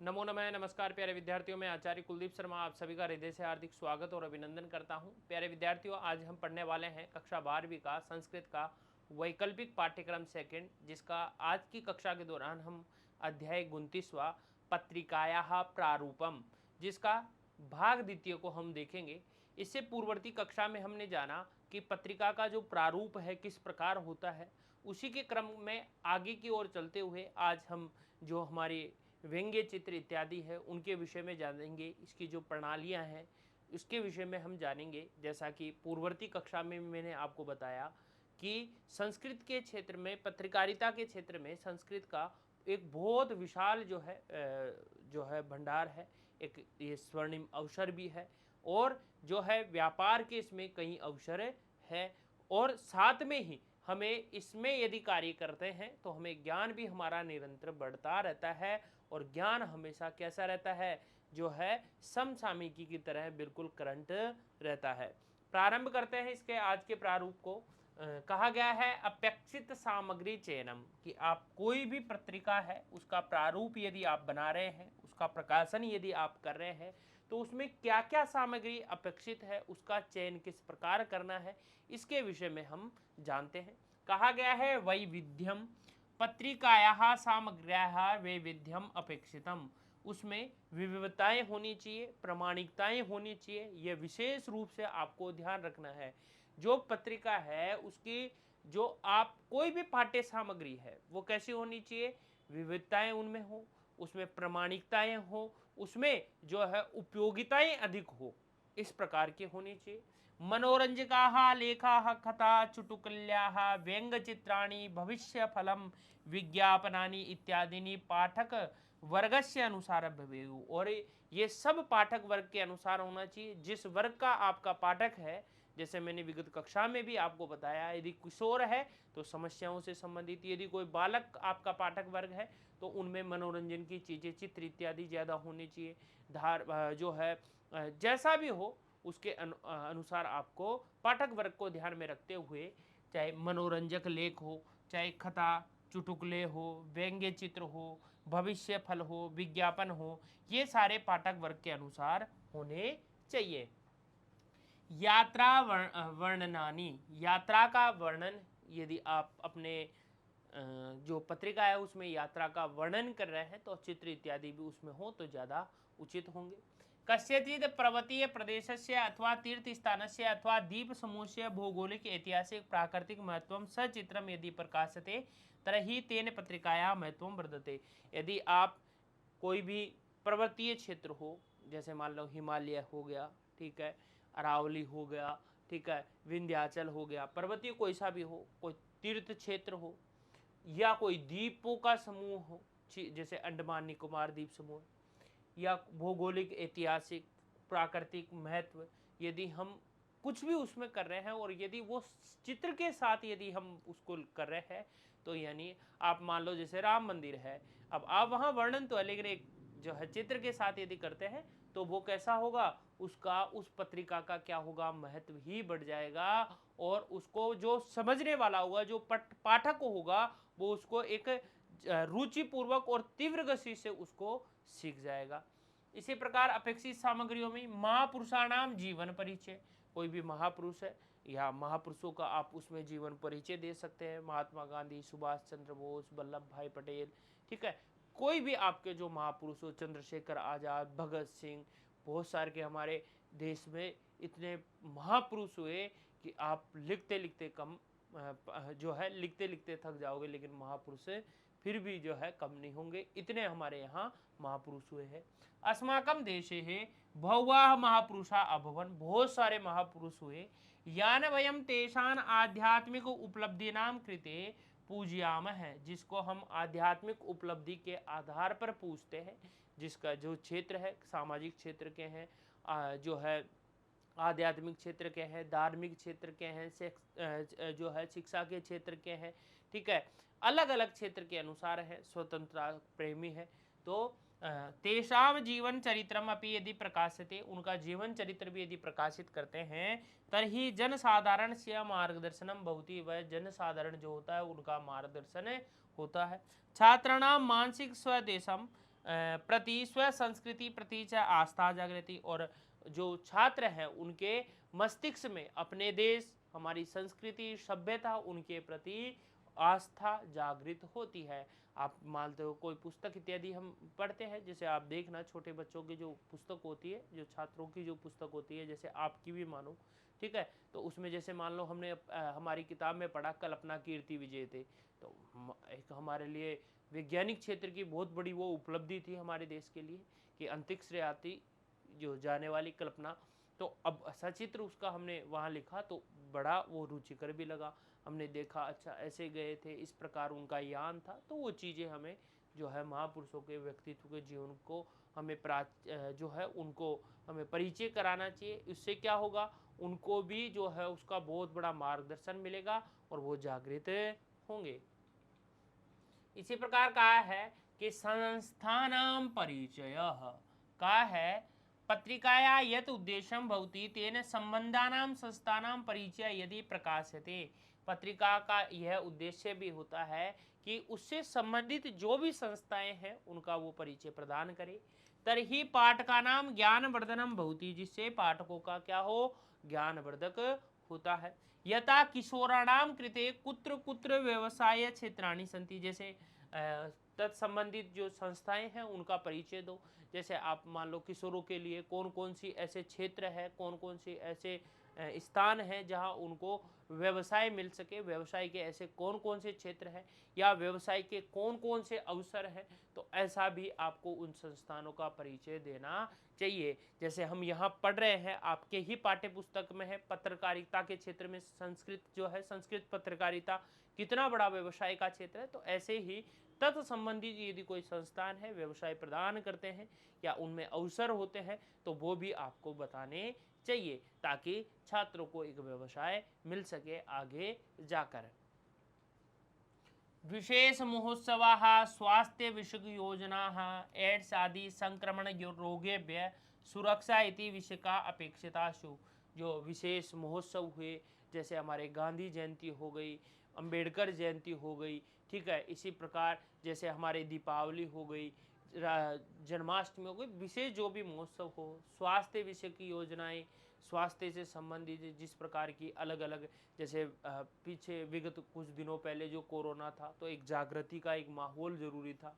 नमो नमः। नमस्कार प्यारे विद्यार्थियों, मैं आचार्य कुलदीप शर्मा आप सभी का हृदय से हार्दिक स्वागत और अभिनंदन करता हूं। प्यारे विद्यार्थियों, आज हम पढ़ने वाले हैं कक्षा 12वीं का संस्कृत का वैकल्पिक पाठ्यक्रम सेकंड, जिसका आज की कक्षा के दौरान हम अध्याय 29वां पत्रिकाया प्रारूपम, जिसका भाग द्वितीय को हम देखेंगे। इससे पूर्ववर्ती कक्षा में हमने जाना कि पत्रिका का जो प्रारूप है किस प्रकार होता है। उसी के क्रम में आगे की ओर चलते हुए आज हम जो हमारी व्यंग्य चित्र इत्यादि है उनके विषय में जानेंगे। इसकी जो प्रणालियां हैं उसके विषय में हम जानेंगे। जैसा कि पूर्ववर्ती कक्षा में मैंने आपको बताया कि संस्कृत के क्षेत्र में, पत्रकारिता के क्षेत्र में संस्कृत का एक बहुत विशाल जो है भंडार है। एक ये स्वर्णिम अवसर भी है और जो है व्यापार के इसमें कई अवसर है। और साथ में ही हमें इसमें यदि कार्य करते हैं तो हमें ज्ञान भी हमारा निरंतर बढ़ता रहता है और ज्ञान हमेशा कैसा रहता है, जो है समसामयिकी की तरह बिल्कुल करंट रहता है। प्रारंभ करते हैं इसके आज के प्रारूप को। कहा गया है अपेक्षित सामग्री चयनम, कि आप कोई भी पत्रिका है उसका प्रारूप यदि आप बना रहे हैं, उसका प्रकाशन यदि आप कर रहे हैं, तो उसमें क्या क्या सामग्री अपेक्षित है, उसका चयन किस प्रकार करना है, इसके विषय में हम जानते हैं। कहा गया है वैविध्यम पत्रिकायाः सामग्र्याः वैविध्यम अपेक्षितम, उसमें विविधताएं होनी चाहिए, प्रामाणिकताएं होनी चाहिए। यह विशेष रूप से आपको ध्यान रखना है। जो पत्रिका है उसकी जो आप कोई भी पाठ्य सामग्री है वो कैसी होनी चाहिए, विविधताएं उनमें हो, उसमें प्रामाणिकताएं हो, उसमें जो है उपयोगिताएं अधिक हो, इस प्रकार की होनी चाहिए। मनोरंजकाः लेखाः कथा चुटुकल्याः व्यंग्यचित्राणि भविष्यफलम विज्ञापनानि इत्यादि पाठक वर्गस्य अनुसार भवेयु, और ये सब पाठक वर्ग के अनुसार होना चाहिए। जिस वर्ग का आपका पाठक है, जैसे मैंने विगत कक्षा में भी आपको बताया, यदि किशोर है तो समस्याओं से संबंधित, यदि कोई बालक आपका पाठक वर्ग है तो उनमें मनोरंजन की चीज़ें, चित्र इत्यादि ज़्यादा होनी चाहिए। जो है जैसा भी हो उसके अनुसार आपको पाठक वर्ग को ध्यान में रखते हुए, चाहे मनोरंजक लेख हो, चाहे कथा चुटकुले हो, व्यंग्य चित्र हो, भविष्य फल हो, विज्ञापन हो, ये सारे पाठक वर्ग के अनुसार होने चाहिए। यात्रा वर्णनानी, यात्रा का वर्णन यदि आप अपने जो पत्रिका है उसमें यात्रा का वर्णन कर रहे हैं तो चित्र इत्यादि भी उसमें हो तो ज़्यादा उचित होंगे। कस्यचित् पर्वतीय प्रदेशस्य अथवा तीर्थस्थानस्य अथवा द्वीप समूहस्य भौगोलिक ऐतिहासिक प्राकृतिक महत्वं सचित्रम यदि प्रकाशते तर्हि तेन पत्रिकायाः महत्वं वर्धते। यदि आप कोई भी पर्वतीय क्षेत्र हो, जैसे मान लो हिमालय हो गया, ठीक है, अरावली हो गया, ठीक है, विंध्याचल हो गया, पर्वतीय कोई सा भी हो, कोई तीर्थ क्षेत्र हो, या कोई द्वीपों का समूह हो, जैसे अंडमान निकोबार द्वीप समूह, या भौगोलिक ऐतिहासिक प्राकृतिक महत्व, यदि हम कुछ भी उसमें कर रहे हैं और यदि वो चित्र के साथ यदि हम उसको कर रहे हैं, तो यानी आप मान लो जैसे राम मंदिर है, अब आप वहाँ वर्णन तो है लेकिन एक जो है चित्र के साथ यदि करते हैं तो वो कैसा होगा, उसका उस पत्रिका का क्या होगा, महत्व ही बढ़ जाएगा। और उसको जो समझने वाला होगा, जो पाठक होगा, वो उसको एक रुचिपूर्वक और तीव्र गति से उसको सीख जाएगा। इसी प्रकार अपेक्षित सामग्रियों में महापुरुषाणाम जीवन परिचय, कोई भी महापुरुष है या महापुरुषों का आप उसमें जीवन परिचय दे सकते हैं। महात्मा गांधी, सुभाष चंद्र बोस, वल्लभ भाई पटेल, ठीक है, कोई भी आपके जो महापुरुष हो, चंद्रशेखर आज़ाद, भगत सिंह, बहुत सारे के हमारे देश में इतने महापुरुष हुए कि आप लिखते लिखते कम जो है लिखते लिखते थक जाओगे, लेकिन महापुरुष फिर भी जो है कम नहीं होंगे, इतने हमारे यहाँ महापुरुष हुए हैं। अस्माकम देशे है बहुवाह महापुरुषा अभवन, बहुत सारे महापुरुष हुए। यान वयम तेषान आध्यात्मिक उपलब्धिनाम कृते पूजयाम है, जिसको हम आध्यात्मिक उपलब्धि के आधार पर पूछते हैं, जिसका जो क्षेत्र है सामाजिक क्षेत्र के हैं, जो है आध्यात्मिक क्षेत्र के हैं, धार्मिक क्षेत्र के हैं, जो है शिक्षा के क्षेत्र के हैं, ठीक है, अलग अलग क्षेत्र के अनुसार है, स्वतंत्रता प्रेमी है। तो तेषाम जीवन चरित्रम अपि यदि प्रकाशते, उनका जीवन चरित्र भी यदि प्रकाशित करते हैं, तर्हि जन साधारण से मार्गदर्शनम भवति, वह जन साधारण जो होता है उनका मार्गदर्शन होता है। छात्राणाम मानसिक स्वदेशम प्रति स्व संस्कृति प्रति च आस्था जागृति, और जो छात्र हैं उनके मस्तिष्क में अपने देश, हमारी संस्कृति, सभ्यता, उनके प्रति आस्था जागृत होती है। आप मानते हो कोई पुस्तक इत्यादि हम पढ़ते हैं, जैसे आप देखना छोटे बच्चों की जो पुस्तक होती है, जो छात्रों की जो पुस्तक होती है, जैसे आपकी भी मानो, ठीक है, तो उसमें जैसे मान लो हमने हमारी किताब में पढ़ा कल्पना कीर्ति विजय थे, तो एक हमारे लिए वैज्ञानिक क्षेत्र की बहुत बड़ी वो उपलब्धि थी हमारे देश के लिए कि अंतरिक्ष से आती जो जाने वाली कल्पना। तो अब सचित्र उसका हमने वहाँ लिखा तो बड़ा वो रुचिकर भी लगा। हमने देखा अच्छा ऐसे गए थे, इस प्रकार उनका यान था। तो वो चीज़ें हमें जो है महापुरुषों के व्यक्तित्व के जीवन को हमें जो है उनको हमें परिचय कराना चाहिए। इससे क्या होगा, उनको भी जो है उसका बहुत बड़ा मार्गदर्शन मिलेगा और वो जागृत होंगे। इसी प्रकार कहा है कि संस्थानां परिचय का है पत्रिकाया यत उद्देश्यम भवति तेन संबंधानां संस्थानां परिचय यदि प्रकाश्यते। पत्रिका का यह उद्देश्य भी होता है कि उससे संबंधित जो भी संस्थाएं हैं उनका वो परिचय प्रदान करे। तरही पाठकानां ज्ञानवर्धनम भवति, जिससे पाठकों का क्या हो, ज्ञानवर्धक होता है। यथा किशोराणाम कृते कुत्र कुत्र व्यवसाय क्षेत्राणि सन्ति, जैसे तत्संबंधित जो संस्थाएं हैं उनका परिचय दो। जैसे आप मान लो किशोरों के लिए कौन कौन सी ऐसे क्षेत्र है, कौन कौन सी ऐसे स्थान हैं जहां उनको व्यवसाय मिल सके, व्यवसाय के ऐसे कौन कौन से क्षेत्र हैं या व्यवसाय के कौन कौन से अवसर हैं, तो ऐसा भी आपको उन संस्थानों का परिचय देना चाहिए। जैसे हम यहाँ पढ़ रहे हैं, आपके ही पाठ्य पुस्तक में है, पत्रकारिता के क्षेत्र में संस्कृत जो है, संस्कृत पत्रकारिता कितना बड़ा व्यवसाय का क्षेत्र है। तो ऐसे ही तत्संबंधित यदि कोई संस्थान है, व्यवसाय प्रदान करते हैं या उनमें अवसर होते हैं, तो वो भी आपको बताने चाहिए ताकि छात्रों को एक व्यवसाय मिल सके आगे जाकर। विशेष महोत्सवाः स्वास्थ्य विषयक योजनाः एड्स आदि संक्रमण रोगेभ्य सुरक्षा इति विषय का अपेक्षिताशु। जो विशेष महोत्सव हुए, जैसे हमारे गांधी जयंती हो गई, अंबेडकर जयंती हो गई, ठीक है, इसी प्रकार जैसे हमारे दीपावली हो गई, जन्माष्टमी हो गई, विशेष जो भी महोत्सव हो, स्वास्थ्य विषय की योजनाएं, स्वास्थ्य से संबंधित जिस प्रकार की अलग अलग, जैसे पीछे विगत कुछ दिनों पहले जो कोरोना था, तो एक जागृति का एक माहौल जरूरी था।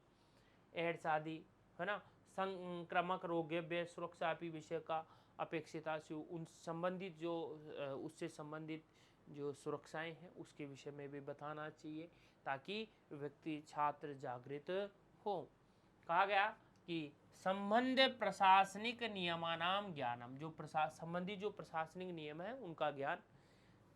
एड्स आदि है ना, संक्रामक रोगेभ्य सुरक्षा विषय का अपेक्षिता से उन संबंधित जो उससे संबंधित जो सुरक्षाएं हैं उसके विषय में भी बताना चाहिए ताकि व्यक्ति छात्र जागृत हो। कहा गया कि संबंध प्रशासनिक नियमानाम ज्ञानम, जो संबंधित जो प्रशासनिक नियम है उनका ज्ञान।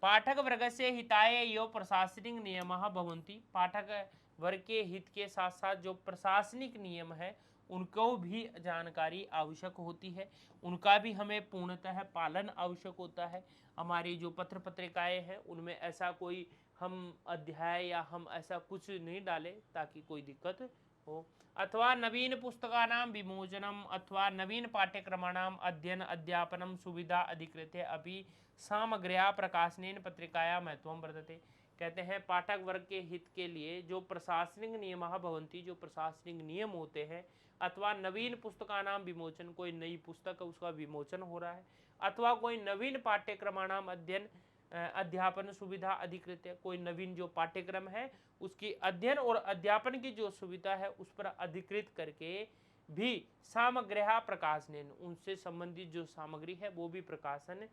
पाठक वर्ग से हिताय यो प्रशासनिक नियमः भवन्ति, पाठक वर्ग के हित के साथ साथ जो प्रशासनिक नियम है उनको भी जानकारी आवश्यक होती है, उनका भी हमें पूर्णतः पालन आवश्यक होता है। हमारी जो पत्र पत्रिकाएं हैं उनमें ऐसा कोई हम अध्याय या हम ऐसा कुछ नहीं डालें ताकि कोई दिक्कत हो। अथवा नवीन पुस्तकानां विमोचनम अथवा नवीन पाठ्यक्रमाणां अध्ययन अध्यापनम सुविधा अधिकृत्य अपि सामग्र्या प्रकाशनेन पत्रिकाया महत्वं वर्तते। कहते हैं पाठक वर्ग के हित के लिए जो प्रशासनिक नियमः भवन्ति, जो प्रशासनिक नियम होते हैं, अथवा नवीन पुस्तकानां विमोचन, कोई नई पुस्तक है उसका विमोचन हो रहा है, अथवा कोई नवीन पाठ्यक्रमाणां अध्ययन अध्यापन सुविधा अधिकृत है, कोई नवीन जो पाठ्यक्रम है उसकी अध्ययन और अध्यापन की जो सुविधा है उस पर अधिकृत करके भी सामग्र्या प्रकाशनेन, उनसे संबंधित जो सामग्री है वो भी प्रकाशन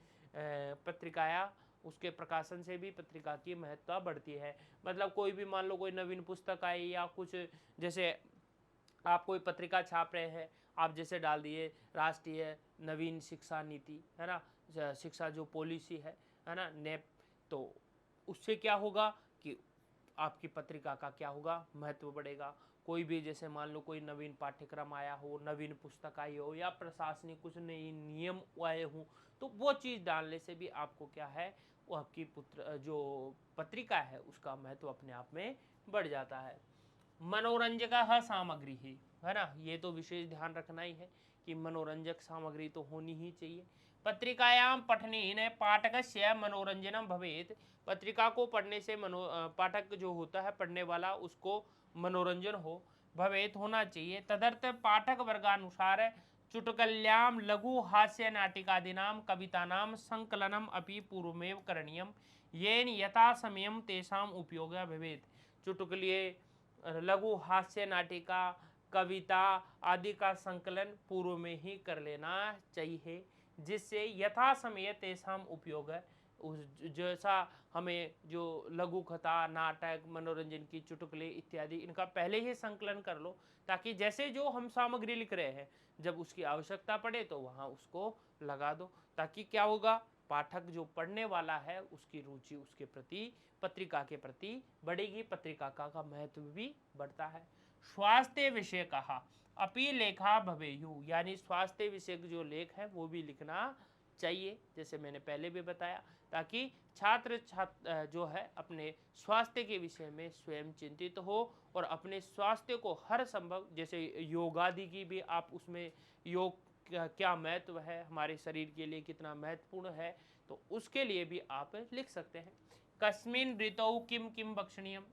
पत्रिकाया, उसके प्रकाशन से भी पत्रिका की महत्ता बढ़ती है। मतलब कोई भी मान लो कोई नवीन पुस्तक आई या कुछ, जैसे आप कोई पत्रिका छाप रहे हैं, आप जैसे डाल दिए राष्ट्रीय नवीन शिक्षा नीति, है ना, शिक्षा जो पॉलिसी है ना, नेप, तो उससे क्या होगा कि आपकी पत्रिका का क्या होगा, महत्व बढ़ेगा। कोई भी जैसे मान लो कोई नवीन पाठ्यक्रम आया हो, नवीन पुस्तक आई हो या प्रशासनिक कुछ नई नियम आए हों, तो वो चीज़ डालने से भी आपको क्या है, वो आपकी जो पत्रिका है उसका महत्व अपने आप में बढ़ जाता है। मनोरंजक सामग्री ही है ना, ये तो विशेष ध्यान रखना ही है कि मनोरंजक सामग्री तो होनी ही चाहिए। पत्रिकायां पठनेन पाठकस्य मनोरंजनम भवेत्, पत्रिका को पढ़ने से पाठक जो होता है पढ़ने वाला उसको मनोरंजन हो। भवेत होना चाहिए। तदर्थ पाठक वर्गानुसार चुटकल्याम लघु हास्य नाटिकादीनां कवितानां संकलनम अपि पूर्वमेव करणीयम येन यथा समयम तेषाम उपयोगः भवेत। चुटकुले, लघु हास्य नाटिका, कविता आदि का संकलन पूर्व में ही कर लेना चाहिए, जिससे यथा समय तेषाम उपयोग है। उस जैसा हमें जो लघु कथा, नाटक, मनोरंजन की चुटकुले इत्यादि इनका पहले ही संकलन कर लो, ताकि जैसे जो हम सामग्री लिख रहे हैं जब उसकी आवश्यकता पड़े तो वहाँ उसको लगा दो, ताकि क्या होगा, पाठक जो पढ़ने वाला है उसकी रुचि उसके प्रति, पत्रिका के प्रति बढ़ेगी, पत्रिका का महत्व भी बढ़ता है। स्वास्थ्य विषय कहा अपि लेखा भवेयु, यानी स्वास्थ्य विषय जो लेख है वो भी लिखना चाहिए, जैसे मैंने पहले भी बताया, ताकि छात्र जो है अपने स्वास्थ्य के विषय में स्वयं चिंतित हो और अपने स्वास्थ्य को हर संभव, जैसे योगादि की भी आप उसमें योग क्या महत्व है, हमारे शरीर के लिए कितना महत्वपूर्ण है, तो उसके लिए भी आप लिख सकते हैं। कस्मिन ऋतौ किम किम भक्षणीयम,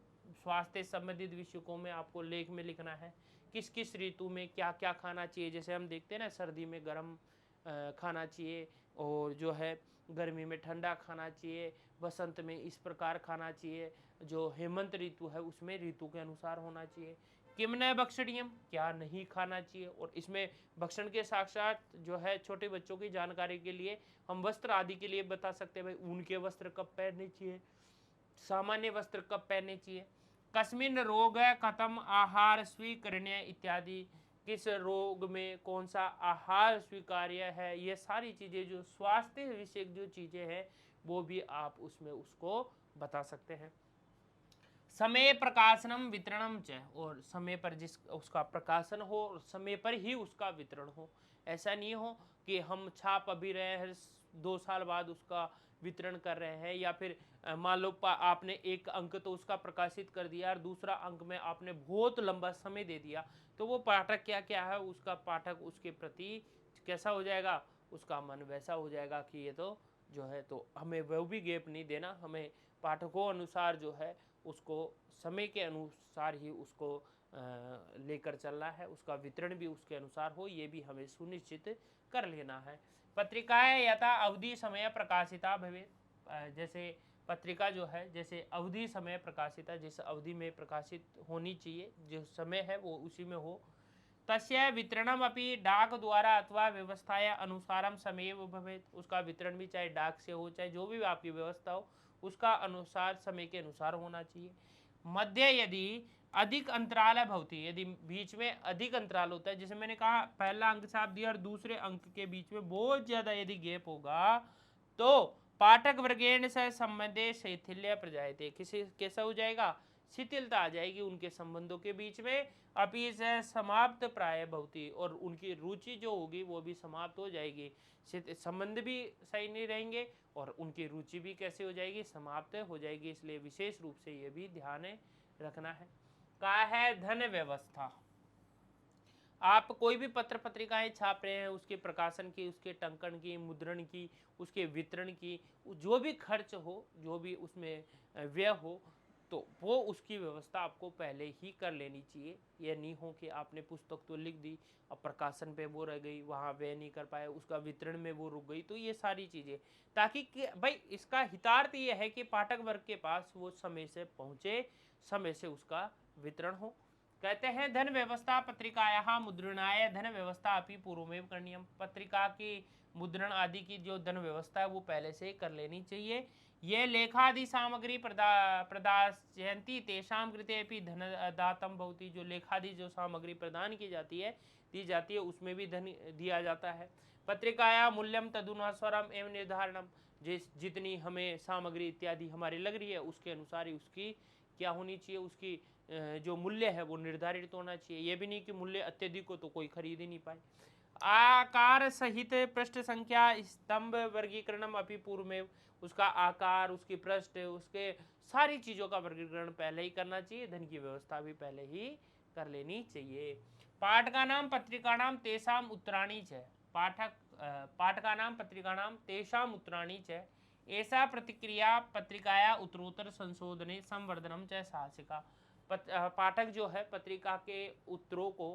स्वास्थ्य संबंधित विषयों में आपको लेख में लिखना है। किस किस ऋतु में क्या क्या खाना चाहिए, जैसे हम देखते हैं ना, सर्दी में गर्म खाना चाहिए, और जो है गर्मी में ठंडा खाना चाहिए, बसंत में इस प्रकार खाना चाहिए, जो हेमंत ऋतु है उसमें ऋतु के अनुसार होना चाहिए। किम न भक्षणीयम, क्या नहीं खाना चाहिए, और इसमें भक्षण के साथ साथ जो है छोटे बच्चों की जानकारी के लिए हम वस्त्र आदि के लिए बता सकते हैं, भाई ऊन के वस्त्र कब पहनने चाहिए, सामान्य वस्त्र कब पहनने चाहिए। कस्मिन रोग कथम आहार स्वीकरणीय इत्यादि, किस रोग में कौन सा आहार स्वीकार्य है, ये सारी चीज़ें जो स्वास्थ्य विषयक जो चीज़ें हैं वो भी आप उसमें उसको बता सकते हैं। समय प्रकाशनम वितरणम च, और समय पर जिस उसका प्रकाशन हो और समय पर ही उसका वितरण हो। ऐसा नहीं हो कि हम छाप अभी रहे हैं 2 साल बाद उसका वितरण कर रहे हैं, या फिर मान लो आपने एक अंक तो उसका प्रकाशित कर दिया और दूसरा अंक में आपने बहुत लंबा समय दे दिया, तो वो पाठक क्या क्या है, उसका पाठक उसके प्रति कैसा हो जाएगा, उसका मन वैसा हो जाएगा कि ये तो जो है, तो हमें वो भी गैप नहीं देना, हमें पाठकों अनुसार जो है उसको समय के अनुसार ही उसको लेकर चलना है, उसका वितरण भी उसके अनुसार हो, ये भी हमें सुनिश्चित कर लेना है। पत्रिकाएं यथा अवधि समय प्रकाशिता भवे, जैसे पत्रिका जो है जैसे अवधि समय प्रकाशिता, जिस अवधि में प्रकाशित होनी चाहिए, जो समय है वो उसी में हो। तस्य वितरणम अपि डाक द्वारा अथवा व्यवस्थाया अनुसारम समयेव भवेत, उसका वितरण भी चाहे डाक से हो चाहे जो भी आपकी व्यवस्था हो उसका अनुसार समय के अनुसार होना चाहिए। मध्य यदि अधिक अंतराल है भवती, यदि बीच में अधिक अंतराल होता है, जैसे मैंने कहा पहला अंक छाप दिया और दूसरे अंक के बीच में बहुत ज्यादा यदि गैप होगा तो पाठक वर्गेण से संबंधे शैथिल्य प्रजायते, किसी कैसा हो जाएगा, शिथिलता आ जाएगी उनके संबंधों के बीच में, अपि से समाप्त प्राय भवती, और उनकी रुचि जो होगी वो भी समाप्त हो जाएगी, संबंध भी सही नहीं रहेंगे और उनकी रुचि भी कैसे हो जाएगी, समाप्त हो जाएगी। इसलिए विशेष रूप से ये भी ध्यान रखना है। कहा है धन व्यवस्था, आप कोई भी पत्र पत्रिकाएं छाप रहे हैं, उसके प्रकाशन की, उसके टंकन की, मुद्रण की, उसके वितरण की, जो भी खर्च हो, जो भी उसमें व्यय हो, तो वो उसकी व्यवस्था आपको पहले ही कर लेनी चाहिए। यह नहीं हो कि आपने पुस्तक तो लिख दी, अब प्रकाशन पे वो रह गई, वहाँ व्यय नहीं कर पाए, उसका वितरण में वो रुक गई, तो ये सारी चीज़ें, ताकि भाई इसका हितार्थ ये है कि पाठक वर्ग के पास वो समय से पहुँचे, समय से उसका वितरण हो। कहते हैं धन व्यवस्था पत्रिकायाः मुद्रणाय धन व्यवस्था अपनी पूर्वमेव करणीयम, पत्रिका की मुद्रण आदि की जो धन व्यवस्था है वो पहले से कर लेनी चाहिए। ये लेखादि सामग्री प्रदास्यन्ति तेषां कृते अपि धन दातम भवति, जो लेखादि जो सामग्री प्रदान की जाती है, दी जाती है, उसमें भी धन दिया जाता है। पत्रिकाया मूल्यम तदनुसारम एवं निर्धारणम, जितनी हमें सामग्री इत्यादि हमारी लग रही है उसके अनुसार ही उसकी क्या होनी चाहिए, उसकी जो मूल्य है वो निर्धारित होना चाहिए। ये भी नहीं कि मूल्य अत्यधिक हो तो कोई खरीद ही नहीं पाए। आकार सहित पृष्ठ संख्या स्तंभ वर्गीकरणम अपि पूर्व में, उसका आकार, उसकी पृष्ठ, उसके सारी चीज़ों का वर्गीकरण पहले ही करना चाहिए, धन की व्यवस्था भी पहले ही कर लेनी चाहिए। पाठकानां पत्रिकाणां तेषाम् उत्तराणि च, पाठकानां पत्रिकाणां तेषाम् उत्तराणि च, ऐसा प्रतिक्रिया पत्रिकाया उत्तरोत्तर संशोधने संवर्धनम च साहसिका, पाठक जो है पत्रिका के उत्तरों को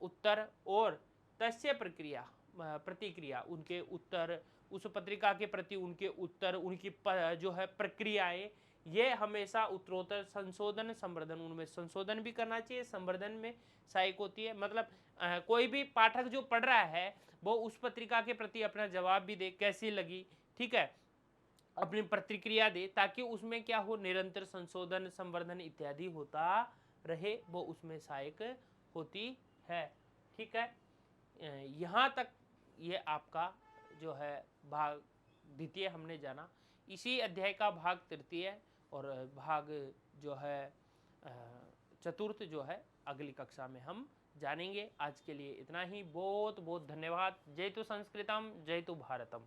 उत्तर और तस्य प्रक्रिया प्रतिक्रिया, उनके उत्तर, उस पत्रिका के प्रति उनके उत्तर, उनकी जो है प्रक्रियाएं, ये हमेशा उत्तरोत्तर संशोधन संवर्धन, उनमें संशोधन भी करना चाहिए, संवर्धन में सहायक होती है। मतलब कोई भी पाठक जो पढ़ रहा है वो उस पत्रिका के प्रति अपना जवाब भी दे, कैसी लगी, ठीक है, अपनी प्रतिक्रिया दे, ताकि उसमें क्या हो, निरंतर संशोधन संवर्धन इत्यादि होता रहे, वो उसमें सहायक होती है। ठीक है, यहाँ तक ये आपका जो है भाग द्वितीय हमने जाना। इसी अध्याय का भाग तृतीय और भाग जो है चतुर्थ जो है अगली कक्षा में हम जानेंगे। आज के लिए इतना ही, बहुत बहुत धन्यवाद। जय तु संस्कृतम, जय तु भारतम।